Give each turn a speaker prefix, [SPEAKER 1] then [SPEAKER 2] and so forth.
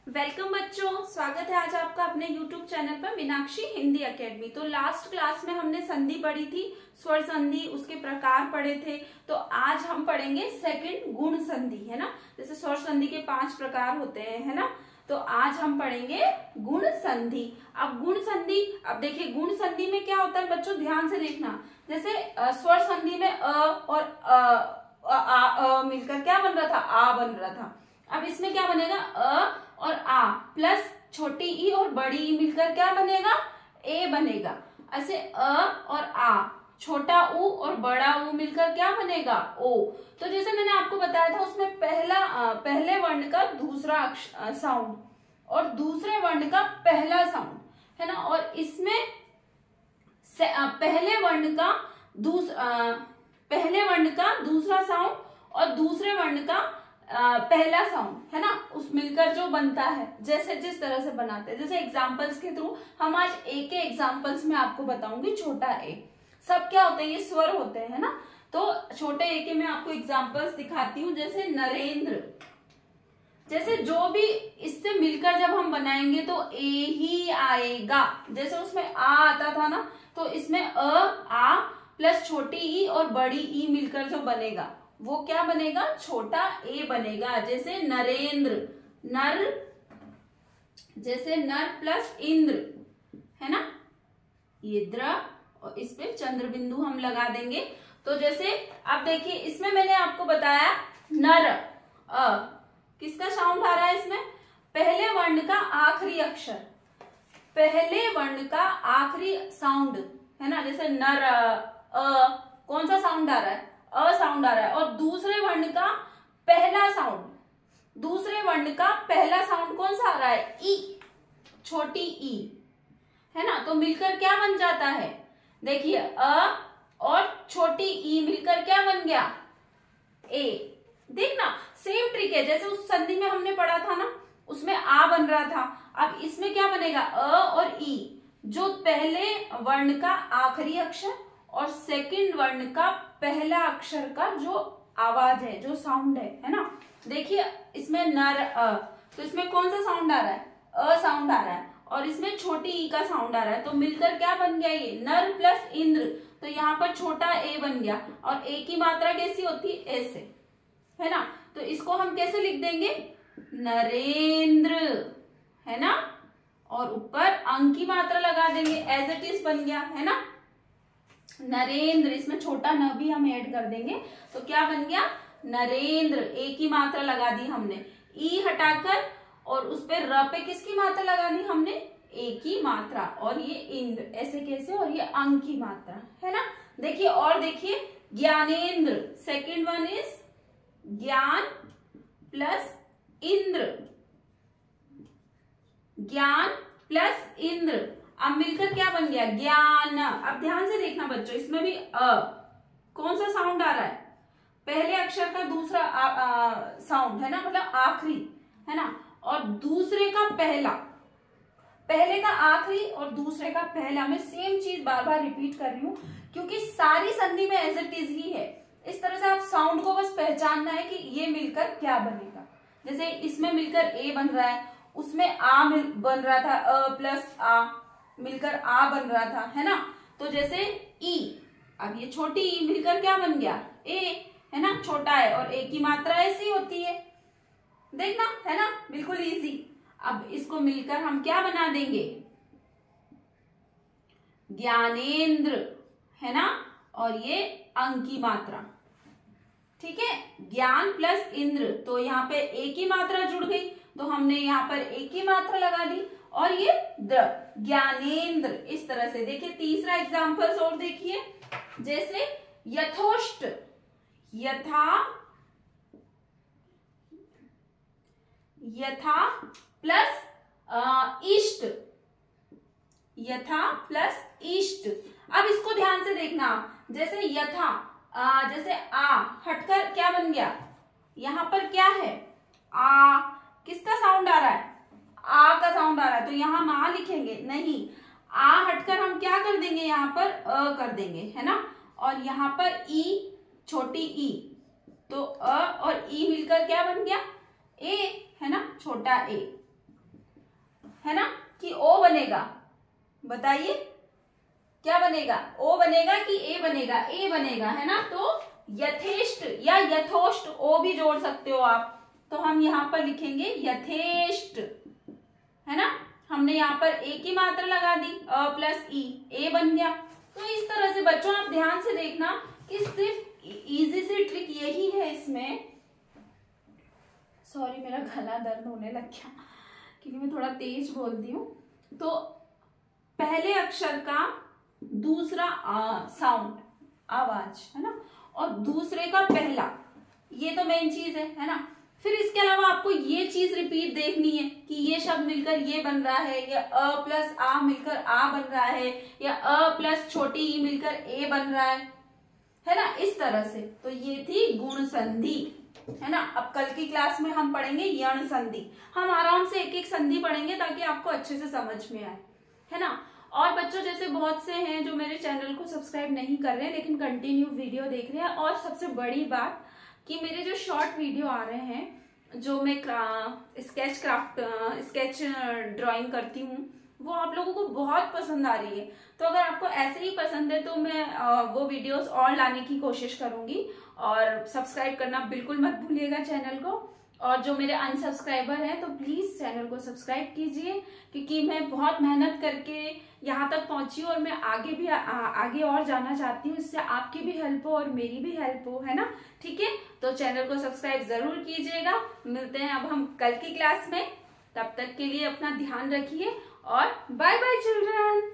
[SPEAKER 1] Welcome बच्चों, स्वागत है आज आपका अपने YouTube चैनल पर मीनाक्षी हिंदी एकेडमी। तो लास्ट क्लास में हमने संधि पढ़ी थी, स्वर संधि, उसके प्रकार पढ़े थे। तो आज हम पढ़ेंगे सेकंड गुण संधि, है ना। जैसे स्वर संधि के 5 प्रकार होते हैं, है ना। तो आज हम पढ़ेंगे गुण संधि। अब गुण संधि, अब देखिए गुण संधि में क्या होता है बच्चों, ध्यान से देखना। जैसे स्वर संधि में अ और आ मिलकर क्या बन रहा था, आ बन रहा था। अब इसमें क्या बनेगा, अ और आ प्लस छोटी ई और बड़ी ई मिलकर क्या बनेगा, ए बनेगा। ऐसे अ और आ, छोटा ऊ और बड़ा ऊ मिलकर क्या बनेगा, ओ। तो जैसे मैंने आपको बताया था, उसमें पहले वर्ण का दूसरा साउंड और दूसरे वर्ण का पहला साउंड, है ना। और इसमें पहले वर्ण का दूसरा साउंड और दूसरे वर्ण का पहला साउंड, है ना, उस मिलकर जो बनता है, जैसे जिस तरह से बनाते हैं। जैसे एग्जांपल्स के थ्रू हम आज ए के एग्जांपल्स में आपको बताऊंगी। छोटा ए सब क्या होते हैं, ये स्वर होते हैं, है ना। तो छोटे ए के मैं आपको एग्जांपल्स दिखाती हूँ। जैसे नरेंद्र, जैसे जो भी इससे मिलकर जब हम बनाएंगे तो ए ही आएगा। जैसे उसमें आ आता था ना, तो इसमें आ प्लस छोटी ई और बड़ी ई मिलकर जो बनेगा वो क्या बनेगा, छोटा ए बनेगा। जैसे नरेंद्र, नर, जैसे नर प्लस इंद्र, है ना, ये द्र, और इस पे चंद्र बिंदु हम लगा देंगे। तो जैसे अब देखिए, इसमें मैंने आपको बताया नर, किसका साउंड आ रहा है इसमें, पहले वर्ण का आखिरी अक्षर, पहले वर्ण का आखिरी साउंड, है ना। जैसे नर, कौन सा साउंड आ रहा है, अ साउंड आ रहा है। और दूसरे वर्ण का पहला साउंड, दूसरे वर्ण का पहला साउंड कौन सा आ रहा है, ई, छोटी ई, है ना। तो मिलकर क्या बन जाता है, देखिए अ और छोटी ई मिलकर क्या बन गया, ए। देखना सेम ट्रिक है, जैसे उस संधि में हमने पढ़ा था ना, उसमें आ बन रहा था। अब इसमें क्या बनेगा, अ और ई, जो पहले वर्ण का आखिरी अक्षर और सेकंड वर्ण का पहला अक्षर का जो आवाज है, जो साउंड है ना। देखिए इसमें नर, तो इसमें कौन सा साउंड आ रहा है, अ साउंड आ रहा है, और इसमें छोटी ई का साउंड आ रहा है। तो मिलकर क्या बन गया, ये नर प्लस इंद्र। तो यहाँ पर छोटा ए बन गया। और ए की मात्रा कैसी होती है, ऐसे, है ना। तो इसको हम कैसे लिख देंगे, नरेंद्र, है ना, और ऊपर अंक की मात्रा लगा देंगे, एज इट इज बन गया, है ना, नरेंद्र। इसमें छोटा न भी हम ऐड कर देंगे तो क्या बन गया, नरेंद्र। ए की मात्रा लगा दी हमने, ई हटाकर, और उस पे र पे किसकी मात्रा लगा दी हमने, ए की मात्रा। और ये इंद्र, ऐसे कैसे, और ये अंक की मात्रा, है ना। देखिए और देखिए, ज्ञानेंद्र, सेकंड वन इज ज्ञान प्लस इंद्र, ज्ञान प्लस इंद्र। अब मिलकर क्या बन गया, ज्ञान। अब ध्यान से देखना बच्चों, इसमें भी कौन सा साउंड आ रहा है, पहले अक्षर का दूसरा साउंड, है ना, मतलब आखिरी, है ना, और दूसरे का पहला, पहले का आखिरी और दूसरे का पहला। मैं सेम चीज बार बार रिपीट कर रही हूँ क्योंकि सारी संधि में एज इट इज ही है। इस तरह से आप साउंड को बस पहचानना है कि ये मिलकर क्या बनेगा। जैसे इसमें मिलकर ए बन रहा है, उसमें आ बन रहा था, अ प्लस आ मिलकर आ बन रहा था, है ना। तो जैसे ई, अब ये छोटी ई मिलकर क्या बन गया, ए, है ना, छोटा है, और ए की मात्रा ऐसी होती है, देखना, है ना, बिल्कुल इजी। अब इसको मिलकर हम क्या बना देंगे, ज्ञानेंद्र, है ना, और ये अंक की मात्रा, ठीक है, ज्ञान प्लस इंद्र। तो यहाँ पे ए की मात्रा जुड़ गई, तो हमने यहाँ पर ए की मात्रा लगा दी, और ये द, ज्ञानेंद्र। इस तरह से देखिए, तीसरा एग्जांपल्स और देखिए, जैसे यथोष्ट, यथा प्लस इष्ट, यथा प्लस इष्ट। अब इसको ध्यान से देखना, जैसे यथा, जैसे आ हटकर क्या बन गया, यहां पर क्या है, आ, किसका साउंड आ रहा है, आ का साउंड आ रहा है। तो यहां हम आ लिखेंगे नहीं, आ हटकर हम क्या कर देंगे, यहाँ पर अ कर देंगे, है ना। और यहाँ पर ई, छोटी ई, तो अ और ई मिलकर क्या बन गया, ए, है ना, छोटा ए। है ना, कि ओ बनेगा? बताइए क्या बनेगा, ओ बनेगा कि ए बनेगा? ए बनेगा, है ना। तो यथेष्ट या यथोष्ट, ओ भी जोड़ सकते हो आप, तो हम यहाँ पर लिखेंगे यथेष्ट, है ना। हमने यहाँ पर ए की मात्रा लगा दी, अ प्लस ई, ए बन गया। तो इस तरह से बच्चों आप ध्यान से देखना कि सिर्फ इजी सी ट्रिक यही है इसमें। सॉरी मेरा गला दर्द होने लग गया क्योंकि मैं थोड़ा तेज बोलती हूँ। तो पहले अक्षर का दूसरा साउंड, आवाज, है ना, और दूसरे का पहला, ये तो मेन चीज है ना। फिर इसके अलावा आपको ये चीज रिपीट देखनी है कि ये शब्द मिलकर ये बन रहा है, या अ प्लस आ मिलकर आ बन रहा है, या अ प्लस छोटी ई मिलकर ए बन रहा है ना, इस तरह से। तो ये थी गुण संधि, है ना। अब कल की क्लास में हम पढ़ेंगे यण संधि। हम आराम से एक एक संधि पढ़ेंगे ताकि आपको अच्छे से समझ में आए, है ना। और बच्चों जैसे बहुत से हैं जो मेरे चैनल को सब्सक्राइब नहीं कर रहे लेकिन कंटिन्यू वीडियो देख रहे हैं, और सबसे बड़ी बात कि मेरे जो शॉर्ट वीडियो आ रहे हैं, जो मैं स्केच ड्राइंग करती हूँ, वो आप लोगों को बहुत पसंद आ रही है। तो अगर आपको ऐसे ही पसंद है तो मैं वो वीडियोस और लाने की कोशिश करूंगी। और सब्सक्राइब करना बिल्कुल मत भूलिएगा चैनल को। और जो मेरे अनसब्सक्राइबर हैं तो प्लीज चैनल को सब्सक्राइब कीजिए, क्योंकि मैं बहुत मेहनत करके यहाँ तक पहुंची हूँ और मैं आगे भी आगे और जाना चाहती हूँ। इससे आपकी भी हेल्प हो और मेरी भी हेल्प हो, है ना। ठीक है, तो चैनल को सब्सक्राइब जरूर कीजिएगा। मिलते हैं अब हम कल की क्लास में, तब तक के लिए अपना ध्यान रखिए और बाय बाय चिल्ड्रन।